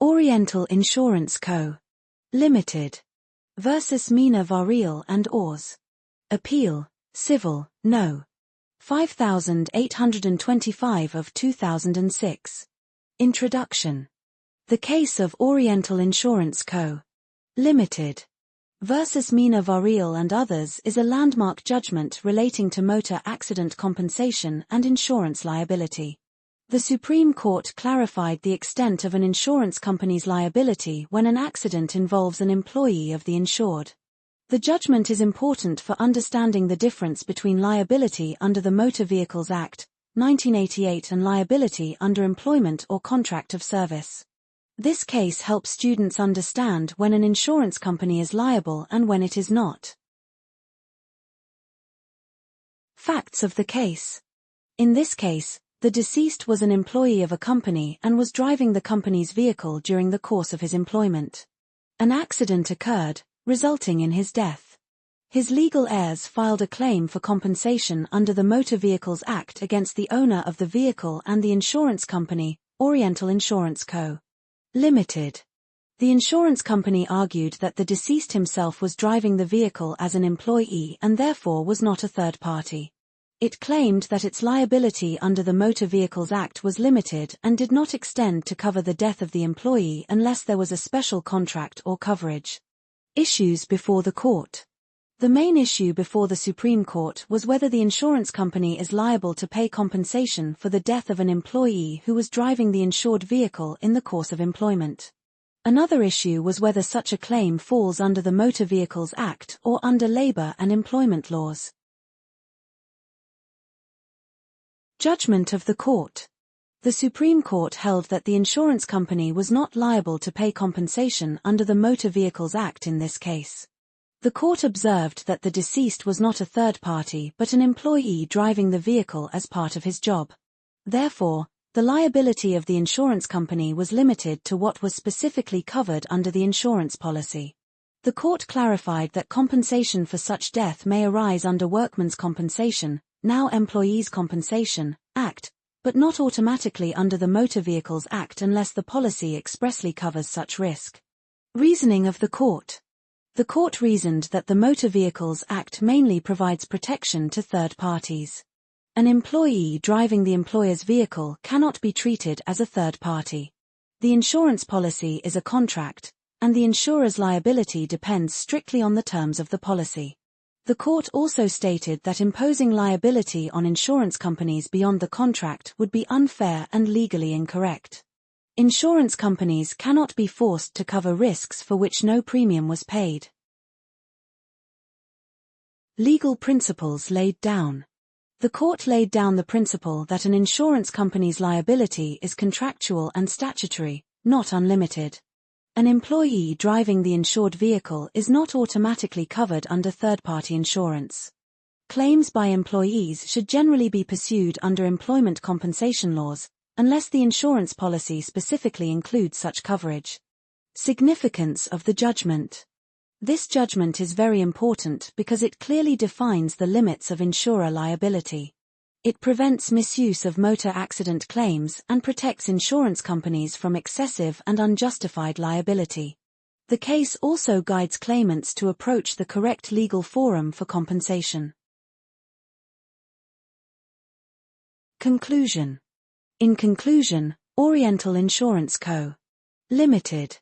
Oriental Insurance Co. Limited versus Meena, Variyal and Ors. Appeal, Civil, No. 5825 of 2006. Introduction. The case of Oriental Insurance Co. Limited versus Meena, Variyal and others is a landmark judgment relating to motor accident compensation and insurance liability. The Supreme Court clarified the extent of an insurance company's liability when an accident involves an employee of the insured. The judgment is important for understanding the difference between liability under the Motor Vehicles Act, 1988 and liability under employment or contract of service. This case helps students understand when an insurance company is liable and when it is not. Facts of the case. In this case, the deceased was an employee of a company and was driving the company's vehicle during the course of his employment. An accident occurred, resulting in his death. His legal heirs filed a claim for compensation under the Motor Vehicles Act against the owner of the vehicle and the insurance company, Oriental Insurance Co. Limited. The insurance company argued that the deceased himself was driving the vehicle as an employee and therefore was not a third party. It claimed that its liability under the Motor Vehicles Act was limited and did not extend to cover the death of the employee unless there was a special contract or coverage. Issues before the court. The main issue before the Supreme Court was whether the insurance company is liable to pay compensation for the death of an employee who was driving the insured vehicle in the course of employment. Another issue was whether such a claim falls under the Motor Vehicles Act or under labor and employment laws. Judgment of the court. The Supreme Court held that the insurance company was not liable to pay compensation under the Motor Vehicles Act in this case. The court observed that the deceased was not a third party but an employee driving the vehicle as part of his job. Therefore, the liability of the insurance company was limited to what was specifically covered under the insurance policy. The court clarified that compensation for such death may arise under Workmen's Compensation, now Employees' Compensation, Act, but not automatically under the Motor Vehicles Act unless the policy expressly covers such risk. Reasoning of the court. The court reasoned that the Motor Vehicles Act mainly provides protection to third parties. An employee driving the employer's vehicle cannot be treated as a third party. The insurance policy is a contract, and the insurer's liability depends strictly on the terms of the policy. The court also stated that imposing liability on insurance companies beyond the contract would be unfair and legally incorrect. Insurance companies cannot be forced to cover risks for which no premium was paid. Legal principles laid down. The court laid down the principle that an insurance company's liability is contractual and statutory, not unlimited. An employee driving the insured vehicle is not automatically covered under third-party insurance. Claims by employees should generally be pursued under employment compensation laws, unless the insurance policy specifically includes such coverage. Significance of the judgment. This judgment is very important because it clearly defines the limits of insurer liability. It prevents misuse of motor accident claims and protects insurance companies from excessive and unjustified liability. The case also guides claimants to approach the correct legal forum for compensation. Conclusion. In conclusion, Oriental Insurance Co. Limited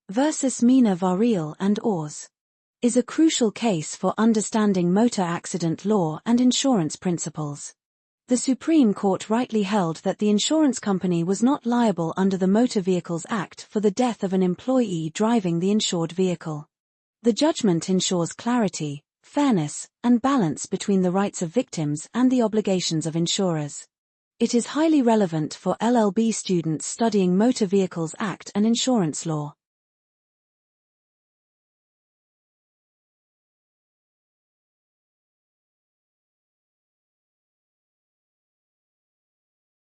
versus Meena, Variyal and Ors is a crucial case for understanding motor accident law and insurance principles. The Supreme Court rightly held that the insurance company was not liable under the Motor Vehicles Act for the death of an employee driving the insured vehicle. The judgment ensures clarity, fairness, and balance between the rights of victims and the obligations of insurers. It is highly relevant for LLB students studying Motor Vehicles Act and insurance law.